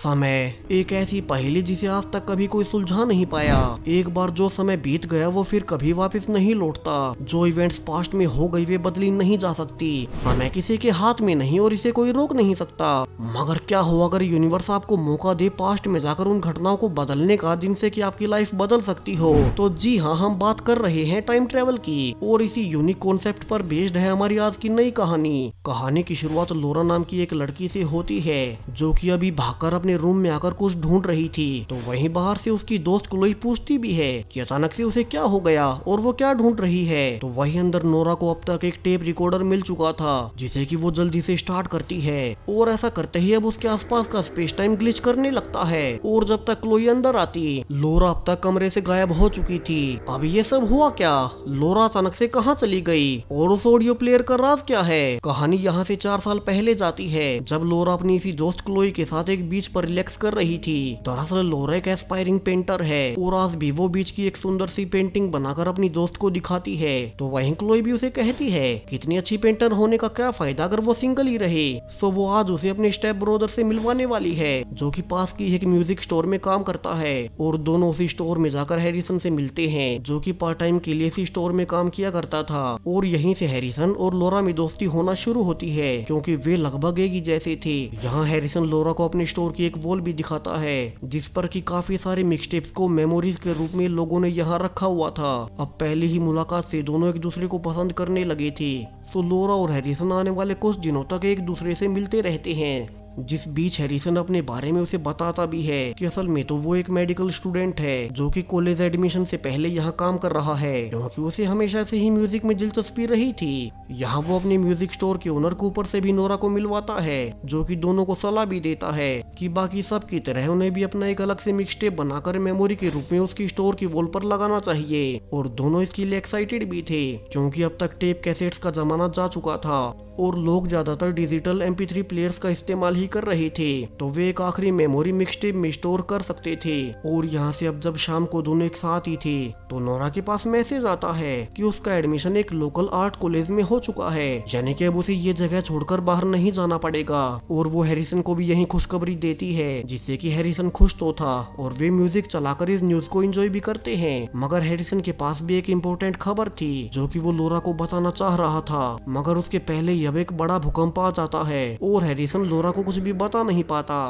समय एक ऐसी पहेली जिसे आज तक कभी कोई सुलझा नहीं पाया। एक बार जो समय बीत गया वो फिर कभी वापस नहीं लौटता। जो इवेंट्स पास्ट में हो गई वे बदली नहीं जा सकती। समय किसी के हाथ में नहीं और इसे कोई रोक नहीं सकता। मगर क्या हो अगर यूनिवर्स आपको मौका दे पास्ट में जाकर उन घटनाओं को बदलने का जिनसे कि आपकी लाइफ बदल सकती हो। तो जी हाँ, हम बात कर रहे हैं टाइम ट्रेवल की और इसी यूनिक कॉन्सेप्ट पर बेस्ड है हमारी आज की नई कहानी की शुरुआत लोरा नाम की एक लड़की से होती है जो कि अभी भागकर अपने रूम में आकर कुछ ढूंढ रही थी। तो वहीं बाहर से उसकी दोस्त क्लोई पूछती भी है कि अचानक से उसे क्या हो गया और वो क्या ढूंढ रही है। तो वहीं अंदर नोरा को अब तक एक टेप रिकॉर्डर मिल चुका था जिसे कि वो जल्दी से स्टार्ट करती है और ऐसा करते ही अब उसके आसपास का स्पेस टाइम ग्लिच करने लगता है। और जब तक क्लोई अंदर आती, लोरा अब तक कमरे से गायब हो चुकी थी। अब ये सब हुआ क्या? लोरा अचानक से कहाँ चली गई और उस ऑडियो प्लेयर का राज क्या है? कहानी यहाँ से 4 साल पहले जाती है जब लोरा अपनी इसी दोस्त क्लोई के साथ एक बीच पर रिलैक्स कर रही थी। दरअसल लोरा एक एस्पायरिंग पेंटर है और आज भी वो बीच की एक सुंदर सी पेंटिंग बनाकर अपनी दोस्त को दिखाती है। तो वहीं क्लोई भी उसे कहती है कितनी अच्छी पेंटर होने का क्या फायदा अगर वो सिंगल ही रहे। सो वो आज उसे अपने स्टेप ब्रदर से मिलवाने वाली है जो कि पास की एक म्यूजिक स्टोर में काम करता है। और दोनों उसी स्टोर में जाकर हैरिसन से मिलते हैं जो कि पार्ट टाइम के लिए इसी स्टोर में काम किया करता था। और यहीं से हैरिसन और लोरा में दोस्ती होना शुरू होती है क्योंकि वे लगभग एक ही जैसे थे। यहाँ हैरिसन लोरा को अपने स्टोर की एक वॉल भी दिखाता है जिस पर कि काफी सारे मिक्सटेप्स को मेमोरीज के रूप में लोगों ने यहाँ रखा हुआ था। अब पहली ही मुलाकात से दोनों एक दूसरे को पसंद करने लगे थे। सो लोरा और हैरिसन आने वाले कुछ दिनों तक एक दूसरे से मिलते रहते हैं, जिस बीच हैरिसन अपने बारे में उसे बताता भी है कि असल में तो वो एक मेडिकल स्टूडेंट है जो कि कॉलेज एडमिशन से पहले यहाँ काम कर रहा है क्योंकि उसे हमेशा से ही म्यूजिक में दिलचस्पी रही थी। यहाँ वो अपने म्यूजिक स्टोर के ओनर को ऊपर से भी नोरा को मिलवाता है जो कि दोनों को सलाह भी देता है कि बाकी सब की तरह उन्हें भी अपना एक अलग से मिक्सटेप बनाकर मेमोरी के रूप में उसकी स्टोर की वॉल पर लगाना चाहिए। और दोनों इसके लिए एक्साइटेड भी थे क्योंकि अब तक टेप कैसेट्स का जमाना जा चुका था और लोग ज्यादातर डिजिटल MP3 प्लेयर्स का इस्तेमाल ही कर रहे थे। तो वे एक आखिरी मेमोरी मिक्सटेप में स्टोर कर सकते थे। और यहाँ से अब जब शाम को दोनों एक साथ ही थे तो नोरा के पास मैसेज आता है कि उसका एडमिशन एक लोकल आर्ट कॉलेज में हो चुका है, यानी कि अब उसे ये जगह छोड़कर बाहर नहीं जाना पड़ेगा। और वो हैरिसन को भी यही खुशखबरी देती है जिससे कि हैरिसन खुश तो था और वे म्यूजिक चलाकर इस न्यूज को एंजॉय भी करते हैं। मगर हैरिसन के पास भी एक इम्पोर्टेंट खबर थी जो कि वो लोरा को बताना चाह रहा था। मगर उसके पहले अब एक बड़ा भूकंप आ जाता है और हैरिसन लोरा को कुछ भी बता नहीं पाता।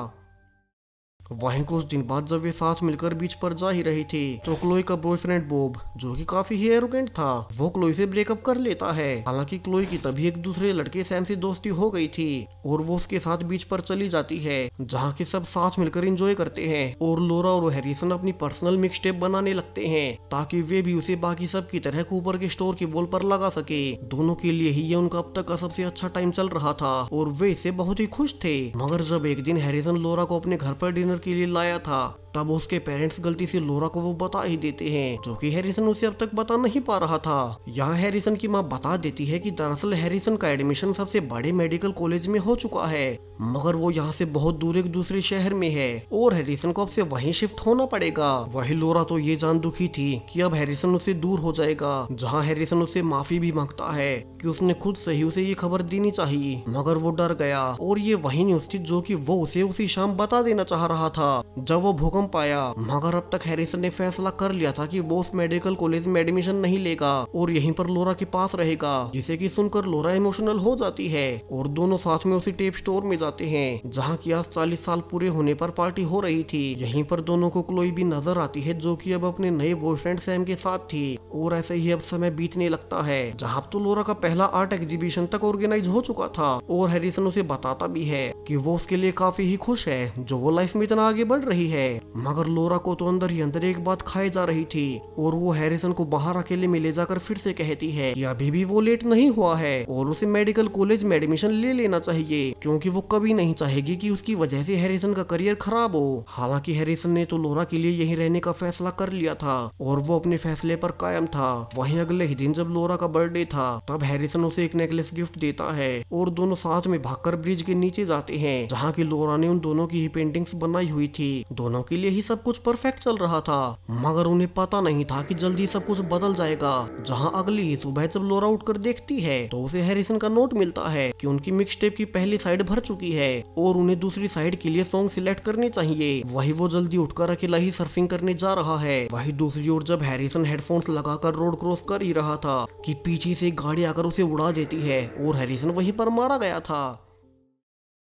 वहीं कुछ दिन बाद जब वे साथ मिलकर बीच पर जा ही रही थी तो क्लोई का बॉयफ्रेंड बॉब जो कि काफी ही एरोगेंट था वो क्लोई से ब्रेकअप कर लेता है। हालांकि क्लोई की तभी एक दूसरे लड़के सैम से दोस्ती हो गई थी और वो उसके साथ बीच पर चली जाती है जहाँ की सब साथ मिलकर एंजॉय करते हैं। और लोरा और हैरिसन अपनी पर्सनल मिक्सटेप बनाने लगते हैं ताकि वे भी उसे बाकी सब की तरह कूपर के स्टोर की वॉल पर लगा सके। दोनों के लिए ही ये उनका अब तक का सबसे अच्छा टाइम चल रहा था और वे इससे बहुत ही खुश थे। मगर जब एक दिन हैरिसन लोरा को अपने घर पर डिनर के लिए लाया था तब उसके पेरेंट्स गलती से लोरा को वो बता ही देते हैं जो कि हैरिसन उसे अब तक बता नहीं पा रहा था। यहाँ हैरिसन की माँ बता देती है कि दरअसल हैरिसन का एडमिशन सबसे बड़े मेडिकल कॉलेज में हो चुका है मगर वो यहाँ से बहुत दूर एक दूसरे शहर में है और हैरिसन को अब से वहीं शिफ्ट होना पड़ेगा। वही लोरा तो ये जान दुखी थी कि अब हैरिसन उससे दूर हो जाएगा। जहाँ हैरिसन उससे माफी भी मांगता है कि उसने खुद से ही उसे ये खबर देनी चाहिए मगर वो डर गया। और ये वही न्यूज थी जो कि वो उसे उसी शाम बता देना चाह रहा था जब वो भूकंप आया। मगर अब तक हैरिसन ने फैसला कर लिया था कि वो उस मेडिकल कॉलेज में एडमिशन नहीं लेगा और यहीं पर लोरा के पास रहेगा, जिसे कि सुनकर लोरा इमोशनल हो जाती है और दोनों साथ में उसी टेप स्टोर में जाते हैं जहाँ की आज 40 साल पूरे होने पर पार्टी हो रही थी। यहीं पर दोनों को क्लोई भी नजर आती है जो कि अब अपने नए बॉयफ्रेंड सैम के साथ थी। और ऐसे ही अब समय बीतने लगता है जहाँ तो लोरा का पहला आर्ट एग्जीबिशन तक ऑर्गेनाइज हो चुका था और हैरिसन उसे बताता भी है कि वो उसके लिए काफी ही खुश है जो वो लाइफ में इतना आगे बढ़ रही है। मगर लोरा को तो अंदर ही अंदर एक बात खाए जा रही थी और वो हैरिसन को बाहर अकेले में ले जाकर फिर से कहती है कि अभी भी वो लेट नहीं हुआ है और उसे मेडिकल कॉलेज में एडमिशन ले लेना चाहिए क्योंकि वो कभी नहीं चाहेगी कि उसकी वजह से हैरिसन का करियर खराब हो। हालांकि हैरिसन ने तो लोरा के लिए यहीं रहने का फैसला कर लिया था और वो अपने फैसले पर कायम था। वहीं अगले ही दिन जब लोरा का बर्थडे था तब हैरिसन उसे एक नेकलेस गिफ्ट देता है और दोनों साथ में भागकर ब्रिज के नीचे जाते हैं जहाँ की लोरा ने उन दोनों की ही पेंटिंग्स बनाई हुई थी। दोनों के लिए ही सब कुछ परफेक्ट चल रहा था, मगर उन्हें पता नहीं था कि जल्दी सब कुछ बदल जाएगा। जहां अगली ही सुबह जब लोरा उठकर देखती है तो उसे हैरिसन का नोट मिलता है कि उनकी मिक्स टेप की पहली साइड भर चुकी है और उन्हें दूसरी साइड के लिए सॉन्ग सिलेक्ट करने चाहिए। वही वो जल्दी उठकर अकेला ही सर्फिंग करने जा रहा है। वही दूसरी ओर जब हैरिसन हेडफोन्स लगाकर रोड क्रॉस कर ही रहा था कि पीछे से गाड़ी आकर उसे उड़ा देती है और हैरिसन वहीं पर मारा गया था।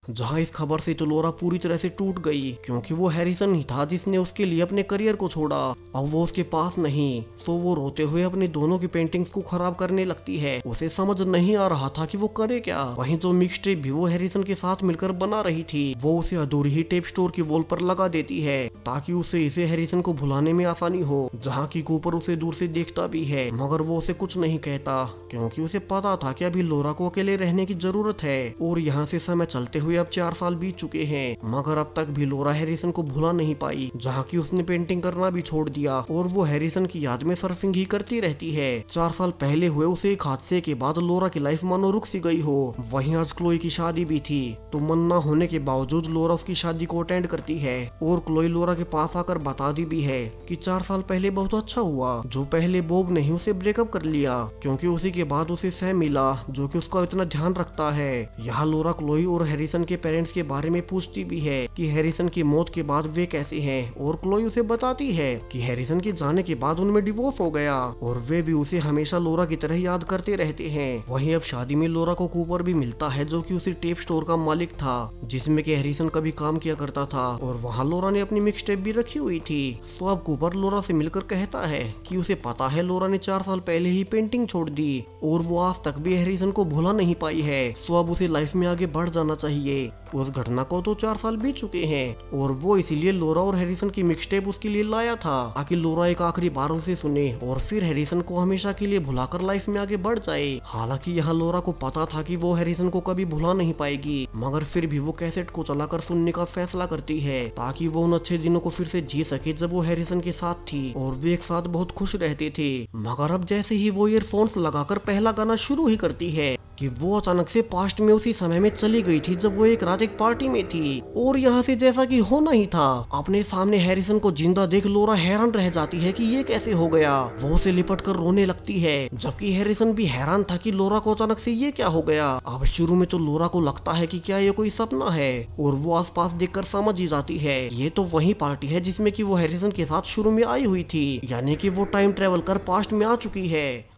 जहां इस खबर से तो लोरा पूरी तरह से टूट गई, क्योंकि वो हैरिसन ही था जिसने उसके लिए अपने करियर को छोड़ा। अब वो उसके पास नहीं, तो वो रोते हुए अपने दोनों की पेंटिंग्स को खराब करने लगती है। उसे समझ नहीं आ रहा था कि वो करे क्या। वहीं जो मिक्स टेप भी वो हैरिसन के साथ मिलकर बना रही थी, वो उसे अधूरी ही टेप स्टोर की वॉल पर लगा देती है ताकि उसे इसे हैरिसन को भुलाने में आसानी हो। जहाँ की कूपर उसे दूर से देखता भी है, मगर वो उसे कुछ नहीं कहता, क्योंकि उसे पता था कि अभी लोरा को अकेले रहने की जरूरत है। और यहाँ से समय चलते हुए अब 4 साल बीत चुके हैं, मगर अब तक भी लोरा हैरिसन को भुला नहीं पाई। जहाँ की उसने पेंटिंग करना भी छोड़ दिया और वो हैरिसन की याद में सर्फिंग ही करती रहती है। 4 साल पहले हुए उसे एक हादसे के बाद लोरा की लाइफ मानो रुक सी गई हो। वहीं आज क्लोई की शादी भी थी, तो मन न होने के बावजूद लोरा उसकी शादी को अटेंड करती है और क्लोई लोरा के पास आकर बताती भी है कि 4 साल पहले बहुत अच्छा हुआ जो पहले बॉब ने ही उसे ब्रेकअप कर लिया, क्योंकि उसी के बाद उसे सैम मिला जो कि उसका इतना ध्यान रखता है। यहाँ लोरा क्लोई और हैरिसन के पेरेंट्स के बारे में पूछती भी है कि हैरिसन की मौत के बाद वे कैसे हैं, और क्लोई उसे बताती है कि हैरिसन के जाने के बाद उनमें डिवोर्स हो गया और वे भी उसे हमेशा लोरा की तरह याद करते रहते हैं। वहीं अब शादी में लोरा को कूपर भी मिलता है जो कि उसी टेप स्टोर का मालिक था जिसमें कि हैरिसन कभी काम किया करता था, और वहाँ लोरा ने अपनी मिक्स टेप भी रखी हुई थी। तो अब कूपर लोरा से मिलकर कहता है कि उसे पता है लोरा ने 4 साल पहले ही पेंटिंग छोड़ दी और वो आज तक भी हैरिसन को भुला नहीं पाई है। तो अब उसे लाइफ में आगे बढ़ जाना चाहिए। उस घटना को तो 4 साल बीत चुके हैं और वो इसीलिए लोरा और हैरिसन की मिक्सटेप उसके लिए लाया था ताकि लोरा एक आखिरी बार उसे सुने और फिर हैरिसन को हमेशा के लिए भुलाकर लाइफ में आगे बढ़ जाए। हालांकि यहाँ लोरा को पता था कि वो हैरिसन को कभी भुला नहीं पाएगी, मगर फिर भी वो कैसेट को चलाकर सुनने का फैसला करती है ताकि वो उन अच्छे दिनों को फिर से जी सके जब वो हैरिसन के साथ थी और वे एक साथ बहुत खुश रहते थे। मगर अब जैसे ही वो ईयरफोन्स लगाकर पहला गाना शुरू ही करती है कि वो अचानक से पास्ट में उसी समय में चली गई थी जब वो एक रात एक पार्टी में थी। और यहाँ से जैसा कि होना ही था, अपने सामने हैरिसन को जिंदा देख लोरा हैरान रह जाती है कि ये कैसे हो गया। वो उसे लिपट कर रोने लगती है, जबकि हैरिसन भी हैरान था कि लोरा को अचानक से ये क्या हो गया। अब शुरू में तो लोरा को लगता है कि क्या ये कोई सपना है, और वो आसपास देखकर समझ ही जाती है ये तो वही पार्टी है जिसमें कि वो हैरिसन के साथ शुरू में आई हुई थी, यानी कि वो टाइम ट्रेवल कर पास्ट में आ चुकी है।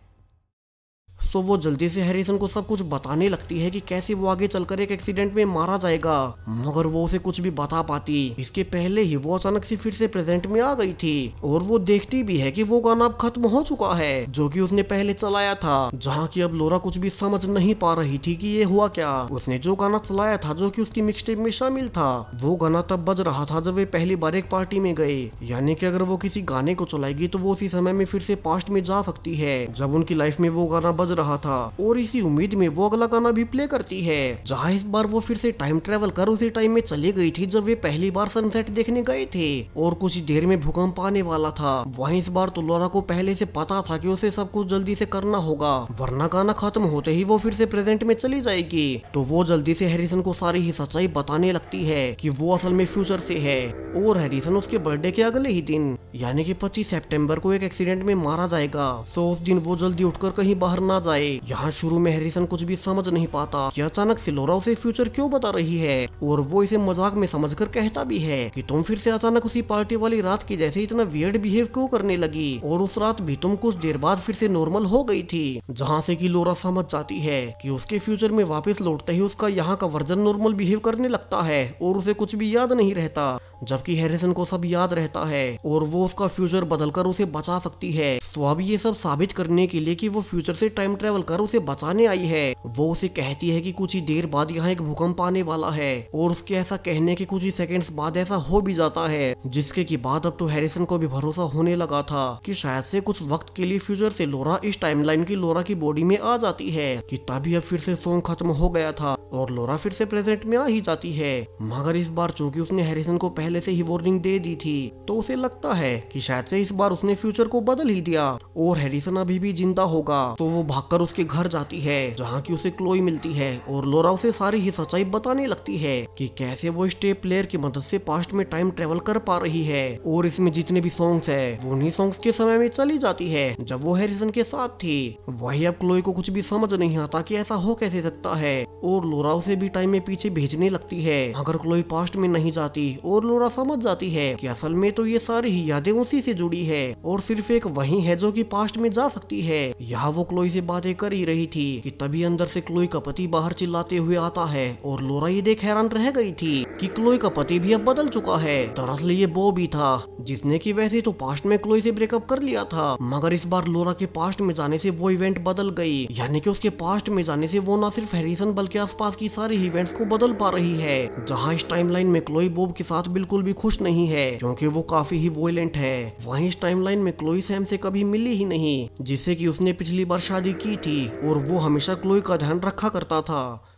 तो वो जल्दी से हैरिसन को सब कुछ बताने लगती है कि कैसे वो आगे चलकर एक एक्सीडेंट में मारा जाएगा, मगर वो उसे कुछ भी बता पाती इसके पहले ही वो अचानक से फिर से प्रेजेंट में आ गई थी और वो देखती भी है कि वो गाना अब खत्म हो चुका है जो कि उसने पहले चलाया था। जहाँ की अब लोरा कुछ भी समझ नहीं पा रही थी कि ये हुआ क्या। उसने जो गाना चलाया था जो कि उसकी मिक्सटेप में शामिल था, वो गाना तब बज रहा था जब वे पहली बार एक पार्टी में गए, यानी कि अगर वो किसी गाने को चलाएगी तो वो उसी समय में फिर से पास्ट में जा सकती है जब उनकी लाइफ में वो गाना बज रहा था। और इसी उम्मीद में वो अगला गाना भी प्ले करती है, जहाँ इस बार वो फिर से टाइम ट्रेवल कर उसी टाइम में चली गई थी जब वे पहली बार सनसेट देखने गए थे और कुछ ही देर में भूकंप आने वाला था। वहीं इस बार तो लोरा को पहले से पता था कि उसे सब कुछ जल्दी से करना होगा, वरना गाना खत्म होते ही वो फिर से प्रेजेंट में चली जाएगी। तो वो जल्दी से हैरिसन को सारी ही सच्चाई बताने लगती है कि वो असल में फ्यूचर से है और हैरिसन उसके बर्थडे के अगले ही दिन यानी कि 25 सितंबर को एक एक्सीडेंट में मारा जाएगा। तो उस दिन वो जल्दी उठकर कहीं बाहर ना जाए। यहाँ शुरू में हैरिसन कुछ भी समझ नहीं पाता कि अचानक से लोरा उसे फ्यूचर क्यों बता रही है, और वो इसे मजाक में समझकर कहता भी है कि तुम फिर से अचानक उसी पार्टी वाली रात की जैसे इतना वियर्ड बिहेव क्यों करने लगी, और उस रात भी तुम कुछ देर बाद फिर से नॉर्मल हो गई थी। जहाँ से कि लोरा समझ जाती है कि उसके फ्यूचर में वापस लौटते ही उसका यहाँ का वर्जन नॉर्मल बिहेव करने लगता है और उसे कुछ भी याद नहीं रहता, जबकि हैरिसन को सब याद रहता है और वो उसका फ्यूचर बदलकर उसे बचा सकती है। तो अब ये सब साबित करने के लिए कि वो फ्यूचर से टाइम ट्रेवल कर उसे बचाने आई है, वो उसे कहती है कि कुछ ही देर बाद यहाँ एक भूकंप आने वाला है, और उसके ऐसा कहने के कुछ ही सेकंड्स बाद ऐसा हो भी जाता है, जिसके की बाद अब तो हैरिसन को भी भरोसा होने लगा था कि शायद से कुछ वक्त के लिए फ्यूचर से लोरा इस टाइमलाइन की लोरा की बॉडी में आ जाती है कि तभी अब फिर से सॉन्ग खत्म हो गया था और लोरा फिर से प्रेजेंट में आ ही जाती है। मगर इस बार चूंकि उसने हैरिसन को पहले से ही वार्निंग दे दी थी तो उसे लगता है कि शायद से इस बार उसने फ्यूचर को बदल ही दिया और हैरिसन अभी भी जिंदा होगा। तो वो भागकर उसके घर जाती है जहाँ की उसे क्लोई मिलती है और लोरा उसे सारी ही सच्चाई बताने लगती है कि कैसे वो स्टेप प्लेयर की मदद से पास्ट में टाइम ट्रेवल कर पा रही है और इसमें जितने भी सॉन्ग्स है वो उन्हीं सॉन्ग्स के समय में चली जाती है जब वो हैरिसन के साथ थी। वही अब क्लोई को कुछ भी समझ नहीं आता कि ऐसा हो कैसे सकता है और लोरा उसे भी टाइम में पीछे भेजने लगती है। अगर क्लोई पास्ट में नहीं जाती और लोरा समझ जाती है कि असल में तो ये सारी ही यादें उसी से जुड़ी है और सिर्फ एक वही है जो कि पास्ट में जा सकती है। यहाँ वो क्लोई से बातें कर ही रही थी कि तभी अंदर से क्लोई का पति बाहर चिल्लाते हुए आता है और लोरा ये देख हैरान रह गई थी कि क्लोई का पति भी अब बदल चुका है। दरअसल ये बॉब ही था जिसने कि वैसे तो पास्ट में क्लोई से ब्रेकअप कर लिया था, मगर इस बार लोरा के पास्ट में जाने से वो इवेंट बदल गई। यानी कि उसके पास्ट में जाने से वो न सिर्फ हैरिसन बल्कि आसपास की सारी इवेंट्स को बदल पा रही है। जहाँ इस टाइमलाइन में क्लोई बॉब के साथ बिल्कुल भी खुश नहीं है क्योंकि वो काफी ही वॉयलेंट है। वहीं इस टाइमलाइन में क्लोई सैम से कभी मिली ही नहीं जिससे कि उसने पिछली बार शादी की थी और वो हमेशा क्लोई का ध्यान रखा करता था।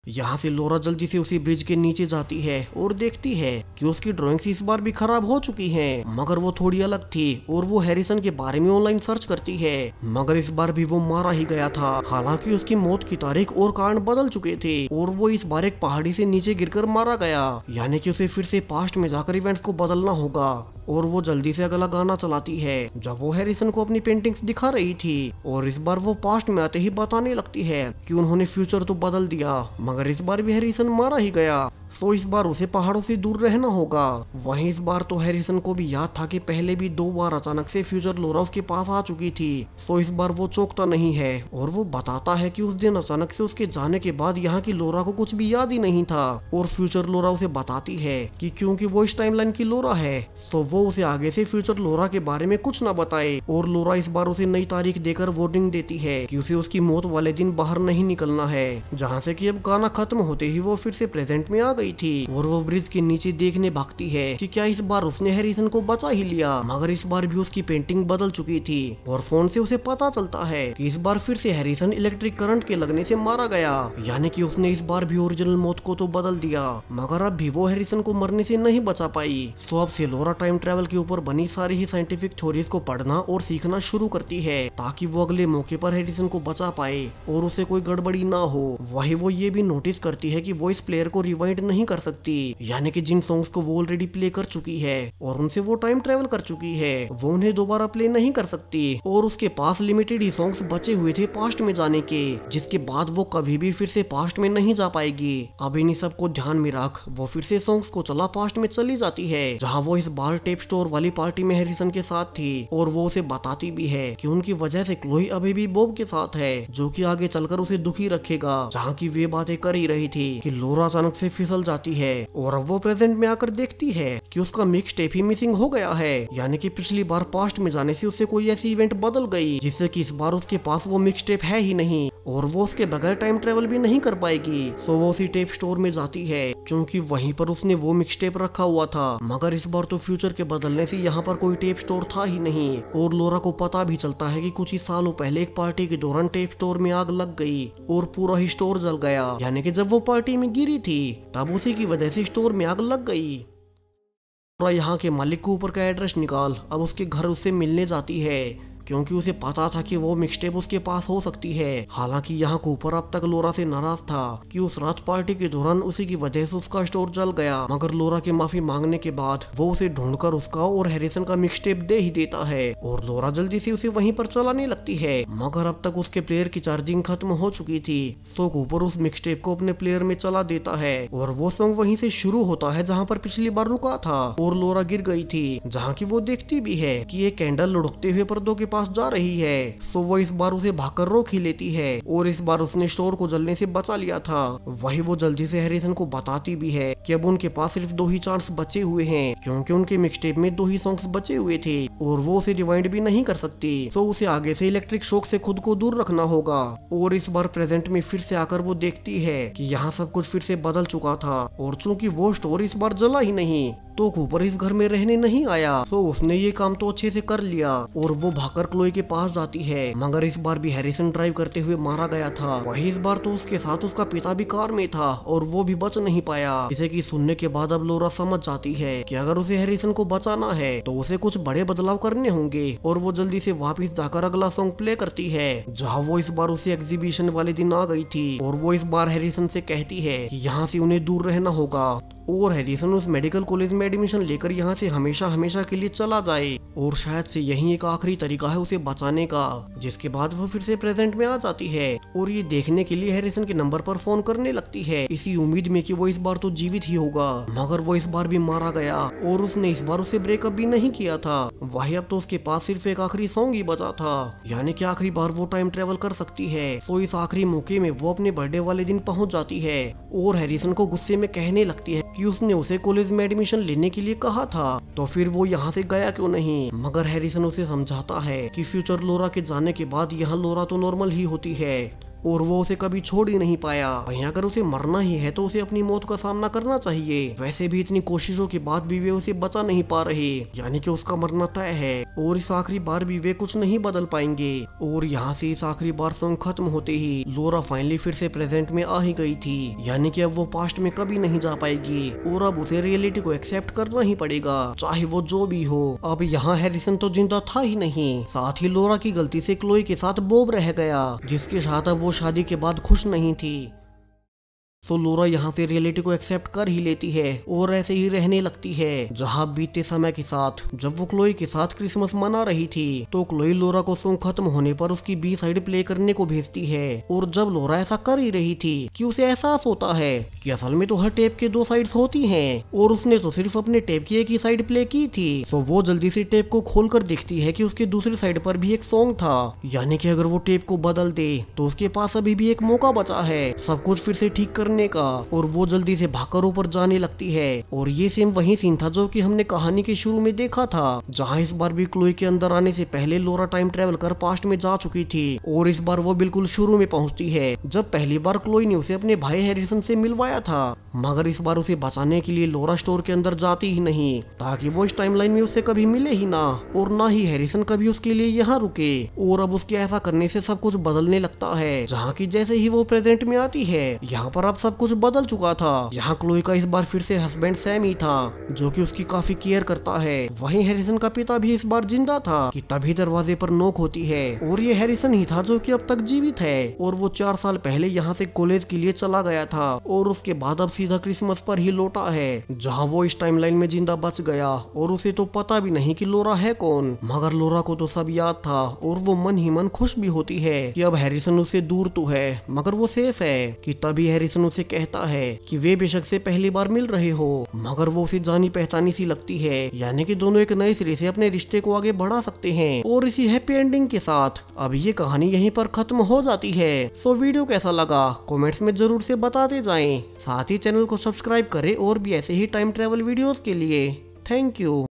यहाँ से लोरा जल्दी से उसी ब्रिज के नीचे जाती है और देखती है कि उसकी ड्राइंग्स इस बार भी खराब हो चुकी हैं, मगर वो थोड़ी अलग थी और वो हैरिसन के बारे में ऑनलाइन सर्च करती है। मगर इस बार भी वो मारा ही गया था, हालांकि उसकी मौत की तारीख और कारण बदल चुके थे और वो इस बार एक पहाड़ी से नीचे गिरकर मारा गया। यानी कि उसे फिर से पास्ट में जाकर इवेंट्स को बदलना होगा और वो जल्दी से अगला गाना चलाती है जब वो हैरिसन को अपनी पेंटिंग्स दिखा रही थी और इस बार वो पास्ट में आते ही बताने लगती है कि उन्होंने फ्यूचर तो बदल दिया मगर इस बार भी हैरिसन मारा ही गया, तो इस बार उसे पहाड़ों से दूर रहना होगा। वहीं इस बार तो हैरिसन को भी याद था कि पहले भी 2 बार अचानक से फ्यूचर लोरा उसके पास आ चुकी थी, तो इस बार वो चौंकता नहीं है और वो बताता है कि उस दिन अचानक से उसके जाने के बाद यहाँ की लोरा को कुछ भी याद ही नहीं था और फ्यूचर लोरा उसे बताती है कि क्योंकि वो इस टाइमलाइन की लोरा है तो वो उसे आगे से फ्यूचर लोरा के बारे में कुछ न बताए। और लोरा इस बार उसे नई तारीख देकर वार्निंग देती है कि उसे उसकी मौत वाले दिन बाहर नहीं निकलना है। जहाँ से कि अब गाना खत्म होते ही वो फिर से प्रेजेंट में आ गई थी और वो ब्रिज के नीचे देखने भागती है कि क्या इस बार उसने हैरिसन को बचा ही लिया, मगर इस बार भी उसकी पेंटिंग बदल चुकी थी और फोन से उसे पता चलता है कि इस बार फिर से हैरिसन इलेक्ट्रिक करंट के लगने से मारा गया। यानी कि उसने इस बार भी ओरिजिनल मौत को तो बदल दिया मगर अब भी वो हैरिसन को मरने से नहीं बचा पाई। तो अब से लोरा टाइम ट्रेवल के ऊपर बनी सारी ही साइंटिफिक थ्योरीज को पढ़ना और सीखना शुरू करती है ताकि वो अगले मौके पर हैरिसन को बचा पाए और उसे कोई गड़बड़ी ना हो। वही वो ये भी नोटिस करती है कि वो इस प्लेयर को रिवाइंड नहीं कर सकती, यानी कि जिन सॉन्ग्स को वो ऑलरेडी प्ले कर चुकी है और उनसे वो टाइम ट्रेवल कर चुकी है वो उन्हें दोबारा प्ले नहीं कर सकती और उसके पास लिमिटेड ही सॉन्ग्स बचे हुए थे पास्ट में जाने के, जिसके बाद वो कभी भी फिर से पास्ट में नहीं जा पाएगी। अब इन्हीं सबको ध्यान में रख वो फिर से सॉन्ग्स को चला पास्ट में चली जाती है जहाँ वो इस बार टेप स्टोर वाली पार्टी में हैरिसन के साथ थी और वो उसे बताती भी है कि उनकी वजह से क्लोई अभी भी बॉब के साथ है जो कि आगे चलकर उसे दुखी रखेगा। जहाँ की वे बातें कर ही रही थी कि लोरा अचानक से फिसल जाती है और अब वो प्रेजेंट में आकर देखती है कि उसका मिक्स टेप ही मिसिंग हो गया है। यानी कि पिछली बार पास्ट में जाने से उससे कोई ऐसी इवेंट बदल गई जिससे कि इस बार उसके पास वो मिक्स टेप है ही नहीं और वो उसके बगैर टाइम ट्रेवल भी नहीं कर पाएगी। तो वो उसी टेप स्टोर में जाती है क्योंकि वहीं पर उसने वो मिक्स टेप रखा हुआ था, मगर इस बार तो फ्यूचर के बदलने से यहाँ पर कोई टेप स्टोर था ही नहीं। और लोरा को पता भी चलता है कि कुछ ही सालों पहले एक पार्टी के दौरान टेप स्टोर में आग लग गई और पूरा ही स्टोर जल गया। यानी कि जब वो पार्टी में गिरी थी तब उसी की वजह से स्टोर में आग लग गई। यहाँ के मालिक को ऊपर का एड्रेस निकाल अब उसके घर उससे मिलने जाती है क्योंकि उसे पता था कि वो मिक्सटेप उसके पास हो सकती है। हालांकि यहाँ कूपर अब तक लोरा से नाराज था कि उस रात पार्टी के दौरान उसी की वजह से उसका स्टोर जल गया, मगर लोरा के माफी मांगने के बाद वो उसे ढूंढकर उसका और हैरिसन का मिक्सटेप दे ही देता है और लोरा जल्दी से उसे वहीं पर चलाने लगती है। मगर अब तक उसके प्लेयर की चार्जिंग खत्म हो चुकी थी, तो कूपर उस मिक्सटेप को अपने प्लेयर में चला देता है और वो सॉन्ग वहीं से शुरू होता है जहाँ पर पिछली बार रुका था और लोरा गिर गई थी। जहाँ की वो देखती भी है कि एक कैंडल लुढ़कते हुए पर्दों के पास जा रही है, तो वो इस बार उसे भागकर रोक ही लेती है और इस बार उसने स्टोर को जलने से बचा लिया था। वही वो जल्दी से हैरिसन को बताती भी है कि अब उनके पास सिर्फ 2 ही चांस बचे हुए हैं क्योंकि उनके मिक्सटेप में 2 ही सॉन्ग्स बचे हुए थे और वो उसे रिवाइंड भी नहीं कर सकती, तो उसे आगे से इलेक्ट्रिक शॉक से खुद को दूर रखना होगा। और इस बार प्रेजेंट में फिर से आकर वो देखती है कि यहाँ सब कुछ फिर से बदल चुका था और चूंकि वो स्टोर इस बार जला ही नहीं तो कूपर इस घर में रहने नहीं आया, तो उसने ये काम तो अच्छे से कर लिया और वो भागकर क्लोई के पास जाती है। मगर इस बार भी हैरिसन ड्राइव करते हुए मारा गया था। वही इस बार तो उसके साथ उसका पिता भी कार में था और वो भी बच नहीं पाया। इसे की सुनने के बाद अब लोरा समझ जाती है कि अगर उसे हैरिसन को बचाना है तो उसे कुछ बड़े बदलाव करने होंगे और वो जल्दी से वापस जाकर अगला सॉन्ग प्ले करती है, जहाँ वो इस बार उसे एग्जीबिशन वाले दिन आ गई थी। और वो इस बार हैरिसन से कहती है कि यहाँ से उन्हें दूर रहना होगा और हैरिसन उस मेडिकल कॉलेज में एडमिशन लेकर यहाँ से हमेशा हमेशा के लिए चला जाए और शायद से यही एक आखिरी तरीका है उसे बचाने का। जिसके बाद वो फिर से प्रेजेंट में आ जाती है और ये देखने के लिए हैरिसन के नंबर पर फोन करने लगती है, इसी उम्मीद में कि वो इस बार तो जीवित ही होगा। मगर वो इस बार भी मारा गया और उसने इस बार उसे ब्रेकअप भी नहीं किया था। वही अब तो उसके पास सिर्फ एक आखिरी सॉन्ग ही बचा था, यानी कि आखिरी बार वो टाइम ट्रेवल कर सकती है। तो इस आखिरी मौके में वो अपने बर्थडे वाले दिन पहुंच जाती है और हैरिसन को गुस्से में कहने लगती है कि उसने उसे कॉलेज में एडमिशन लेने के लिए कहा था, तो फिर वो यहाँ से गया क्यों नहीं। मगर हैरिसन उसे समझाता है कि फ्यूचर लोरा के जाने के बाद यहाँ लोरा तो नॉर्मल ही होती है और वो उसे कभी छोड़ ही नहीं पाया। वहीं अगर उसे मरना ही है तो उसे अपनी मौत का सामना करना चाहिए। वैसे भी इतनी कोशिशों के बाद भी वे उसे बचा नहीं पा रहे, यानी कि उसका मरना तय है और इस आखिरी बार भी वे कुछ नहीं बदल पाएंगे। और यहाँ से इस आखिरी बार सॉन्ग खत्म होते ही लोरा फाइनली फिर से प्रेजेंट में आ ही गई थी, यानी कि अब वो पास्ट में कभी नहीं जा पाएगी और अब उसे रियलिटी को एक्सेप्ट करना ही पड़ेगा, चाहे वो जो भी हो। अब यहाँ हैरिसन तो जिंदा था ही नहीं, साथ ही लोरा की गलती से क्लोई के साथ बॉब रह गया, जिसके साथ अब वो शादी के बाद खुश नहीं थी। तो लोरा यहाँ से रियलिटी को एक्सेप्ट कर ही लेती है और ऐसे ही रहने लगती है। जहाँ बीते समय के साथ जब वो क्लोई के साथ क्रिसमस मना रही थी तो क्लोई लोरा को सॉन्ग खत्म होने पर उसकी बी साइड प्ले करने को भेजती है। और जब लोरा ऐसा कर ही रही थी कि उसे एहसास होता है कि असल में तो हर टेप के दो साइड्स होती हैं और उसने तो सिर्फ अपने टेप की एक ही साइड प्ले की थी, तो वो जल्दी से टेप को खोलकर देखती है कि उसके दूसरी साइड पर भी एक सॉन्ग था, यानी कि अगर वो टेप को बदल दे तो उसके पास अभी भी एक मौका बचा है सब कुछ फिर से ठीक करने का। और वो जल्दी से भागकर ऊपर जाने लगती है और ये सेम वही सीन था जो कि हमने कहानी के शुरू में देखा था, जहाँ इस बार भी क्लोई के अंदर आने से पहले लोरा टाइम ट्रेवल कर पास्ट में जा चुकी थी और इस बार वो बिल्कुल शुरू में पहुंचती है जब पहली बार क्लोई ने उसे अपने भाई हैरिसन से मिलवाया था। मगर इस बार उसे बचाने के लिए लोरा स्टोर के अंदर जाती ही नहीं ताकि वो इस टाइमलाइन में उससे कभी मिले ही ना और ना ही हैरिसन कभी उसके लिए यहाँ रुके। और अब उसके ऐसा करने से सब कुछ बदलने लगता है, जहाँ की जैसे ही वो प्रेजेंट में आती है यहाँ पर अब सब कुछ बदल चुका था। यहाँ क्लोई का इस बार फिर से हस्बैंड सैम ही था जो कि उसकी काफी केयर करता है। वहीं हैरिसन का पिता भी इस बार जिंदा था कि तभी दरवाजे पर नोक होती है और ये हैरिसन ही था जो कि अब तक जीवित है और वो 4 साल पहले यहाँ से कॉलेज के लिए चला गया था और उसके बाद अब सीधा क्रिसमस पर ही लौटा है, जहाँ वो इस टाइमलाइन में जिंदा बच गया और उसे तो पता भी नहीं कि लोरा है कौन। मगर लोरा को तो सब याद था और वो मन ही मन खुश भी होती है कि अब हैरिसन उससे दूर तो है मगर वो सेफ है। कि तभी हैरिसन उसे कहता है कि वे बेशक से पहली बार मिल रहे हो मगर वो उसे जानी पहचानी सी लगती है, यानी कि दोनों एक नए सिरे से अपने रिश्ते को आगे बढ़ा सकते हैं। और इसी हैप्पी एंडिंग के साथ अब ये कहानी यहीं पर खत्म हो जाती है। सो वीडियो कैसा लगा कमेंट्स में जरूर से बताते जाएं, साथ ही चैनल को सब्सक्राइब करें और भी ऐसे ही टाइम ट्रेवल वीडियोस के लिए। Thank you.